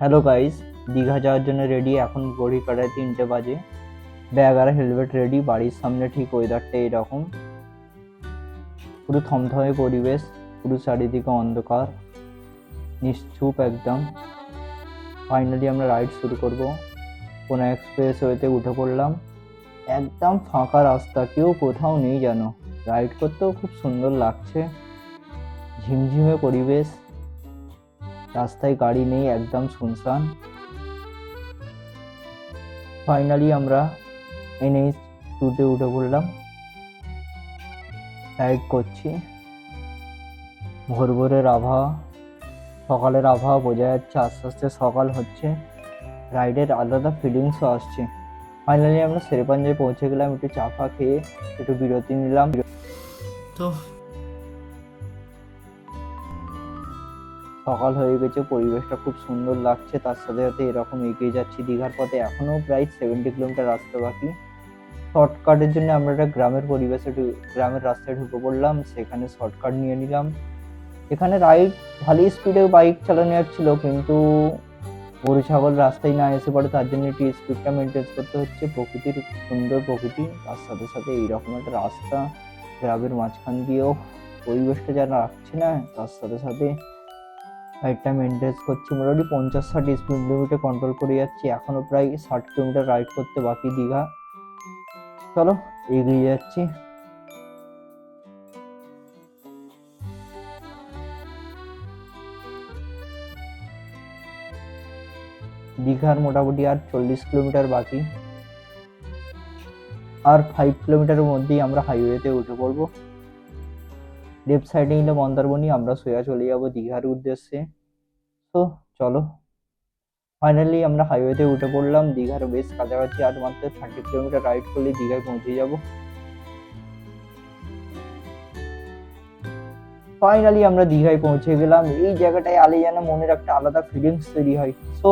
Hello guys, Digha যাওয়ার জন্য ready. এখন ঘড়ি কাটায় 3টে বাজে। ব্যাগ আর হেলমেট রেডি। বাড়ির সামনে ঠিক ওয়েদারটা এরকম, পুরো থমথমে পরিবেশ, পুরো চারিদিকে অন্ধকার, নিশ্চুপ একদম। ফাইনালি আমরা রাইড শুরু করব। কোনো এক্সপ্রেস ওয়েতে উঠে পড়লাম। একদম ফাঁকা রাস্তা, কেউ কোথাও নেই যেন। রাইড করতেও খুব সুন্দর লাগছে, ঝিমঝিমে পরিবেশ, রাস্তায় গাড়ি নেই, একদম শুনশান। ফাইনালি আমরা NH2-তে উঠে পড়লাম। রাইড করছি। ভোর ভোরের আবহাওয়া, সকালের আবহাওয়া বোঝা যাচ্ছে, আস্তে আস্তে সকাল হচ্ছে। রাইডের আলাদা ফিলিংসও আসছে। ফাইনালি আমরা শেরপাঞ্জায় পৌঁছে গেলাম। একটু চা ফা খেয়ে একটু বিরতি নিলাম। তো সকাল হয়ে গেছে, পরিবেশটা খুব সুন্দর লাগছে। তার সাথে সাথে এরকম এগিয়ে যাচ্ছি দীঘার পথে। এখনো প্রায় 70 কিলোমিটার রাস্তা বাকি। শর্টকাটের জন্য আমরা একটা গ্রামের রাস্তায় ঢুকে পড়লাম। সেখানে শর্টকাট নিয়ে নিলাম। এখানে রাইড ভালোই স্পিডে বাইক চালানো যাচ্ছিল, কিন্তু গরু ছাগল রাস্তায় না এসে পড়ে, তার জন্য একটু স্পিডটা মেনটেন করতে হচ্ছে। প্রকৃতির সুন্দর প্রকৃতি, তার সাথে সাথে এইরকম একটা রাস্তা গ্রামের মাঝখান দিয়েও পরিবেশটা যা রাখছে না, তার সাথে সাথে রাইডটা মেনটেন করছি। মোটামুটি 50-60 স্পিড লিমিটে কন্ট্রোল করে যাচ্ছি। এখনো প্রায় 60 কিলোমিটার রাইড করতে বাকি দীঘা। চলো এগিয়ে যাচ্ছি। দীঘার মোটামুটি আর 40 কিলোমিটার বাকি। আর 5 কিলোমিটারের মধ্যেই আমরা হাইওয়েতে উঠে পড়বো। লেফট সাইডে নিলে মন্দারমণি, আমরা সোজা চলে যাবো দীঘার উদ্দেশ্যে। তো চলো, ফাইনালি আমরা হাইওয়েতে উঠে পড়লাম। দীঘার বেশ কাছাকাছি, আর মাত্র 30 কিলোমিটার রাইড করলে দীঘায় পৌঁছে যাব। ফাইনালি আমরা দীঘায় পৌঁছে গেলাম। এই জায়গাটায় আলে যেন মনের একটা আলাদা ফিলিংস তৈরি হয়। সো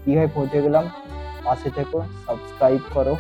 দীঘায় পৌঁছে গেলাম। পাশে থেকো, সাবস্ক্রাইব করো।